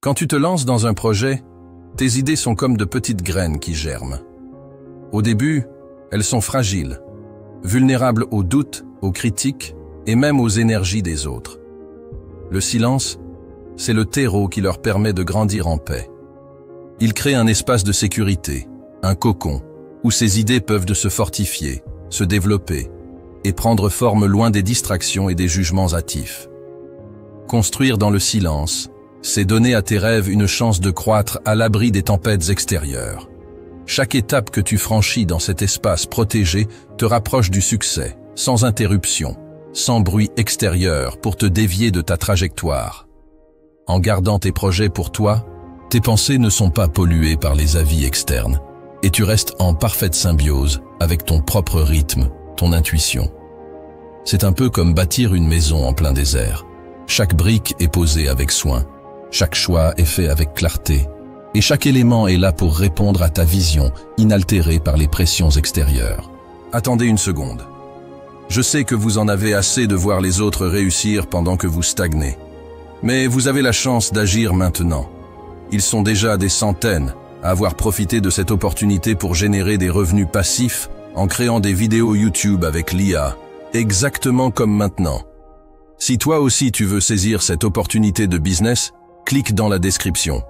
Quand tu te lances dans un projet, tes idées sont comme de petites graines qui germent. Au début, elles sont fragiles, vulnérables aux doutes, aux critiques et même aux énergies des autres. Le silence, c'est le terreau qui leur permet de grandir en paix. Il crée un espace de sécurité, un cocon, où ces idées peuvent se fortifier, se développer et prendre forme loin des distractions et des jugements hâtifs. Construire dans le silence, c'est donner à tes rêves une chance de croître à l'abri des tempêtes extérieures. Chaque étape que tu franchis dans cet espace protégé te rapproche du succès, sans interruption, sans bruit extérieur pour te dévier de ta trajectoire. En gardant tes projets pour toi, tes pensées ne sont pas polluées par les avis externes et tu restes en parfaite symbiose avec ton propre rythme, ton intuition. C'est un peu comme bâtir une maison en plein désert. Chaque brique est posée avec soin, chaque choix est fait avec clarté, et chaque élément est là pour répondre à ta vision, inaltérée par les pressions extérieures. Attendez une seconde. Je sais que vous en avez assez de voir les autres réussir pendant que vous stagnez. Mais vous avez la chance d'agir maintenant. Ils sont déjà des centaines à avoir profité de cette opportunité pour générer des revenus passifs en créant des vidéos YouTube avec l'IA, exactement comme maintenant. Si toi aussi tu veux saisir cette opportunité de business, clique dans la description.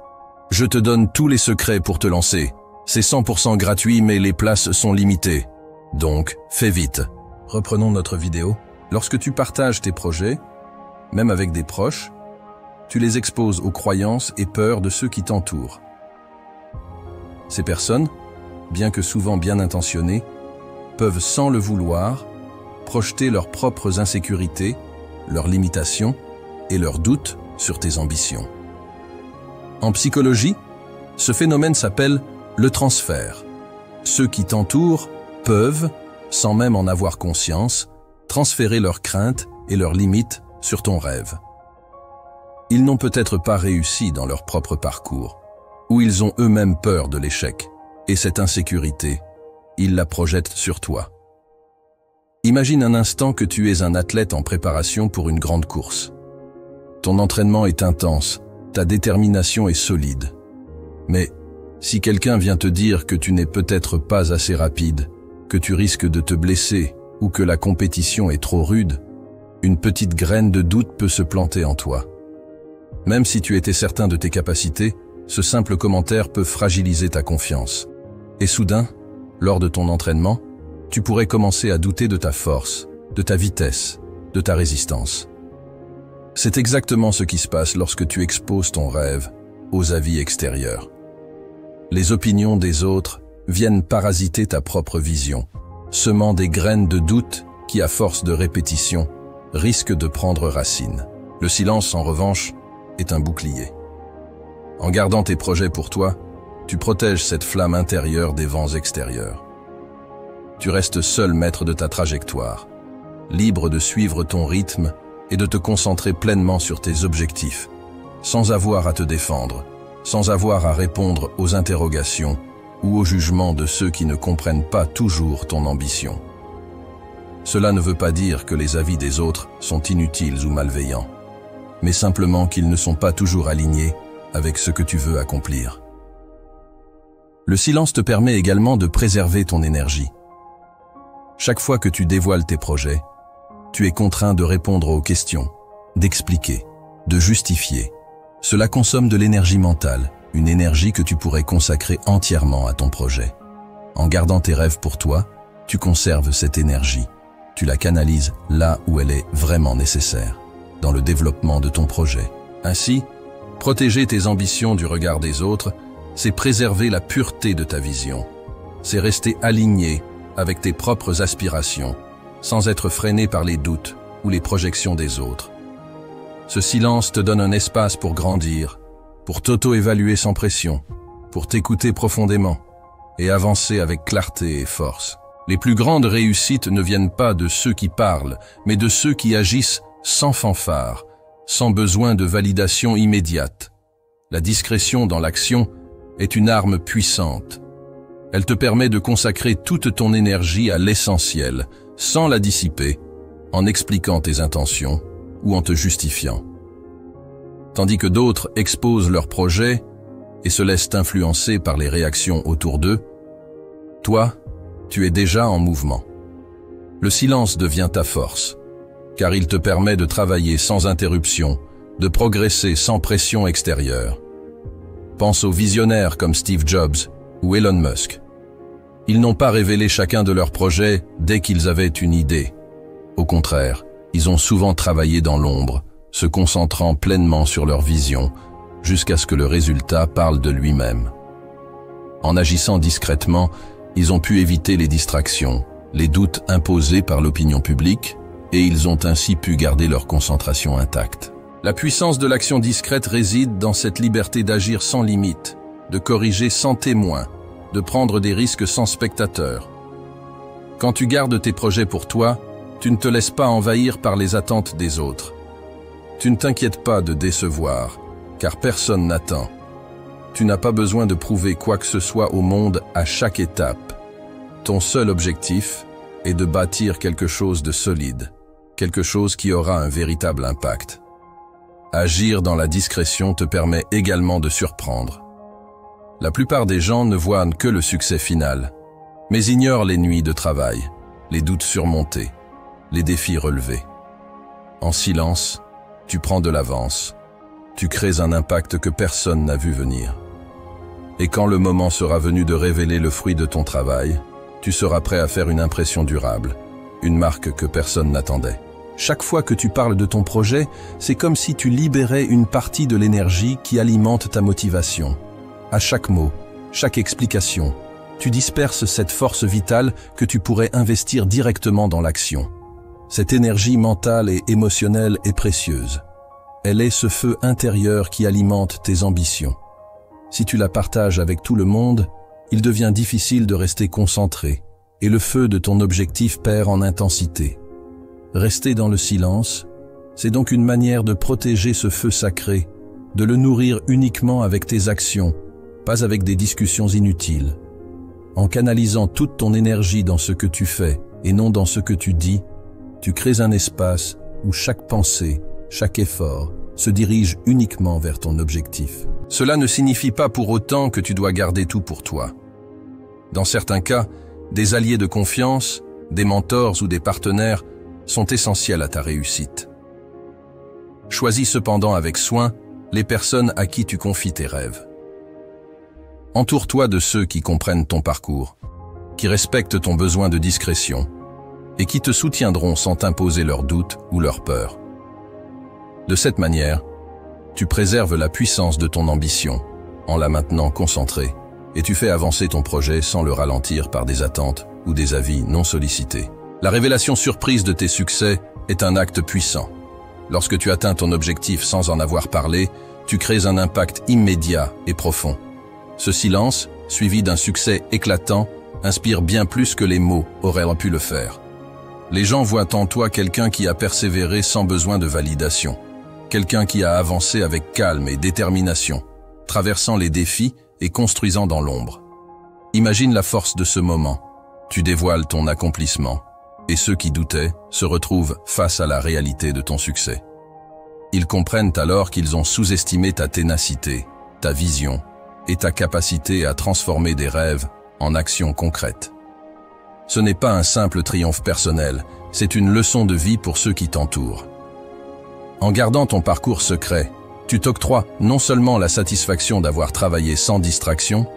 Je te donne tous les secrets pour te lancer. C'est 100% gratuit mais les places sont limitées. Donc, fais vite. Reprenons notre vidéo. Lorsque tu partages tes projets, même avec des proches, tu les exposes aux croyances et peurs de ceux qui t'entourent. Ces personnes, bien que souvent bien intentionnées, peuvent sans le vouloir projeter leurs propres insécurités, leurs limitations et leurs doutes sur tes ambitions. En psychologie, ce phénomène s'appelle le transfert. Ceux qui t'entourent peuvent, sans même en avoir conscience, transférer leurs craintes et leurs limites sur ton rêve. Ils n'ont peut-être pas réussi dans leur propre parcours, ou ils ont eux-mêmes peur de l'échec, et cette insécurité, ils la projettent sur toi. Imagine un instant que tu es un athlète en préparation pour une grande course. Ton entraînement est intense, ta détermination est solide. Mais si quelqu'un vient te dire que tu n'es peut-être pas assez rapide, que tu risques de te blesser ou que la compétition est trop rude, une petite graine de doute peut se planter en toi. Même si tu étais certain de tes capacités, ce simple commentaire peut fragiliser ta confiance. Et soudain, lors de ton entraînement, tu pourrais commencer à douter de ta force, de ta vitesse, de ta résistance. C'est exactement ce qui se passe lorsque tu exposes ton rêve aux avis extérieurs. Les opinions des autres viennent parasiter ta propre vision, semant des graines de doute qui, à force de répétition, risquent de prendre racine. Le silence, en revanche, est un bouclier. En gardant tes projets pour toi, tu protèges cette flamme intérieure des vents extérieurs. Tu restes seul maître de ta trajectoire, libre de suivre ton rythme et de te concentrer pleinement sur tes objectifs, sans avoir à te défendre, sans avoir à répondre aux interrogations ou aux jugements de ceux qui ne comprennent pas toujours ton ambition. Cela ne veut pas dire que les avis des autres sont inutiles ou malveillants, mais simplement qu'ils ne sont pas toujours alignés avec ce que tu veux accomplir. Le silence te permet également de préserver ton énergie. Chaque fois que tu dévoiles tes projets, tu es contraint de répondre aux questions, d'expliquer, de justifier. Cela consomme de l'énergie mentale, une énergie que tu pourrais consacrer entièrement à ton projet. En gardant tes rêves pour toi, tu conserves cette énergie. Tu la canalises là où elle est vraiment nécessaire, dans le développement de ton projet. Ainsi, protéger tes ambitions du regard des autres, c'est préserver la pureté de ta vision. C'est rester aligné avec tes propres aspirations, sans être freiné par les doutes ou les projections des autres. Ce silence te donne un espace pour grandir, pour t'auto-évaluer sans pression, pour t'écouter profondément et avancer avec clarté et force. Les plus grandes réussites ne viennent pas de ceux qui parlent, mais de ceux qui agissent sans fanfare, sans besoin de validation immédiate. La discrétion dans l'action est une arme puissante. Elle te permet de consacrer toute ton énergie à l'essentiel, sans la dissiper, en expliquant tes intentions ou en te justifiant. tandis que d'autres exposent leurs projets et se laissent influencer par les réactions autour d'eux, toi, tu es déjà en mouvement. Le silence devient ta force, car il te permet de travailler sans interruption, de progresser sans pression extérieure. Pense aux visionnaires comme Steve Jobs ou Elon Musk. Ils n'ont pas révélé chacun de leurs projets dès qu'ils avaient une idée. Au contraire, ils ont souvent travaillé dans l'ombre, se concentrant pleinement sur leur vision, jusqu'à ce que le résultat parle de lui-même. En agissant discrètement, ils ont pu éviter les distractions, les doutes imposés par l'opinion publique, et ils ont ainsi pu garder leur concentration intacte. La puissance de l'action discrète réside dans cette liberté d'agir sans limite, de corriger sans témoin, de prendre des risques sans spectateurs. Quand tu gardes tes projets pour toi, tu ne te laisses pas envahir par les attentes des autres. Tu ne t'inquiètes pas de décevoir, car personne n'attend. Tu n'as pas besoin de prouver quoi que ce soit au monde à chaque étape. Ton seul objectif est de bâtir quelque chose de solide, quelque chose qui aura un véritable impact. Agir dans la discrétion te permet également de surprendre. La plupart des gens ne voient que le succès final, mais ignorent les nuits de travail, les doutes surmontés, les défis relevés. En silence, tu prends de l'avance. Tu crées un impact que personne n'a vu venir. Et quand le moment sera venu de révéler le fruit de ton travail, tu seras prêt à faire une impression durable, une marque que personne n'attendait. Chaque fois que tu parles de ton projet, c'est comme si tu libérais une partie de l'énergie qui alimente ta motivation. À chaque mot, chaque explication, tu disperses cette force vitale que tu pourrais investir directement dans l'action. Cette énergie mentale et émotionnelle est précieuse. Elle est ce feu intérieur qui alimente tes ambitions. Si tu la partages avec tout le monde, il devient difficile de rester concentré, et le feu de ton objectif perd en intensité. Rester dans le silence, c'est donc une manière de protéger ce feu sacré, de le nourrir uniquement avec tes actions, pas avec des discussions inutiles. En canalisant toute ton énergie dans ce que tu fais et non dans ce que tu dis, tu crées un espace où chaque pensée, chaque effort, se dirige uniquement vers ton objectif. Cela ne signifie pas pour autant que tu dois garder tout pour toi. Dans certains cas, des alliés de confiance, des mentors ou des partenaires sont essentiels à ta réussite. Choisis cependant avec soin les personnes à qui tu confies tes rêves. Entoure-toi de ceux qui comprennent ton parcours, qui respectent ton besoin de discrétion et qui te soutiendront sans t'imposer leurs doutes ou leurs peurs. De cette manière, tu préserves la puissance de ton ambition en la maintenant concentrée et tu fais avancer ton projet sans le ralentir par des attentes ou des avis non sollicités. La révélation surprise de tes succès est un acte puissant. Lorsque tu atteins ton objectif sans en avoir parlé, tu crées un impact immédiat et profond. Ce silence, suivi d'un succès éclatant, inspire bien plus que les mots auraient pu le faire. Les gens voient en toi quelqu'un qui a persévéré sans besoin de validation. Quelqu'un qui a avancé avec calme et détermination, traversant les défis et construisant dans l'ombre. Imagine la force de ce moment. Tu dévoiles ton accomplissement, et ceux qui doutaient se retrouvent face à la réalité de ton succès. Ils comprennent alors qu'ils ont sous-estimé ta ténacité, ta vision et ta capacité à transformer des rêves en actions concrètes. Ce n'est pas un simple triomphe personnel, c'est une leçon de vie pour ceux qui t'entourent. En gardant ton parcours secret, tu t'octroies non seulement la satisfaction d'avoir travaillé sans distraction,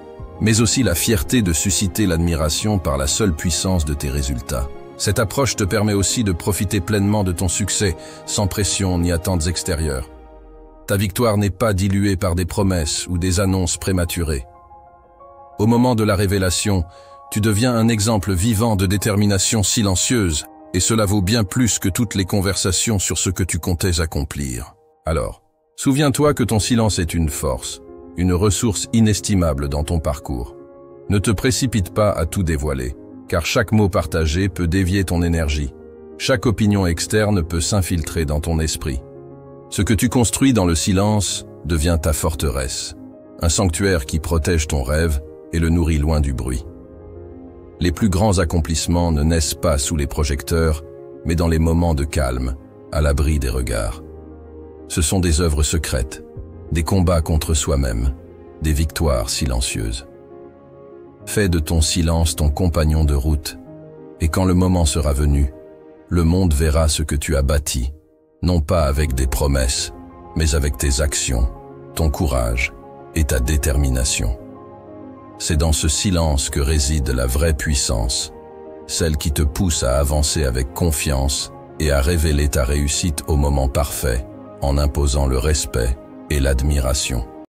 mais aussi la fierté de susciter l'admiration par la seule puissance de tes résultats. Cette approche te permet aussi de profiter pleinement de ton succès, sans pression ni attentes extérieures. Ta victoire n'est pas diluée par des promesses ou des annonces prématurées. Au moment de la révélation, tu deviens un exemple vivant de détermination silencieuse, et cela vaut bien plus que toutes les conversations sur ce que tu comptais accomplir. Alors, souviens-toi que ton silence est une force, une ressource inestimable dans ton parcours. Ne te précipite pas à tout dévoiler, car chaque mot partagé peut dévier ton énergie. Chaque opinion externe peut s'infiltrer dans ton esprit. Ce que tu construis dans le silence devient ta forteresse, un sanctuaire qui protège ton rêve et le nourrit loin du bruit. Les plus grands accomplissements ne naissent pas sous les projecteurs, mais dans les moments de calme, à l'abri des regards. Ce sont des œuvres secrètes, des combats contre soi-même, des victoires silencieuses. Fais de ton silence ton compagnon de route, et quand le moment sera venu, le monde verra ce que tu as bâti, non pas avec des promesses, mais avec tes actions, ton courage et ta détermination. C'est dans ce silence que réside la vraie puissance, celle qui te pousse à avancer avec confiance et à révéler ta réussite au moment parfait, en imposant le respect et l'admiration.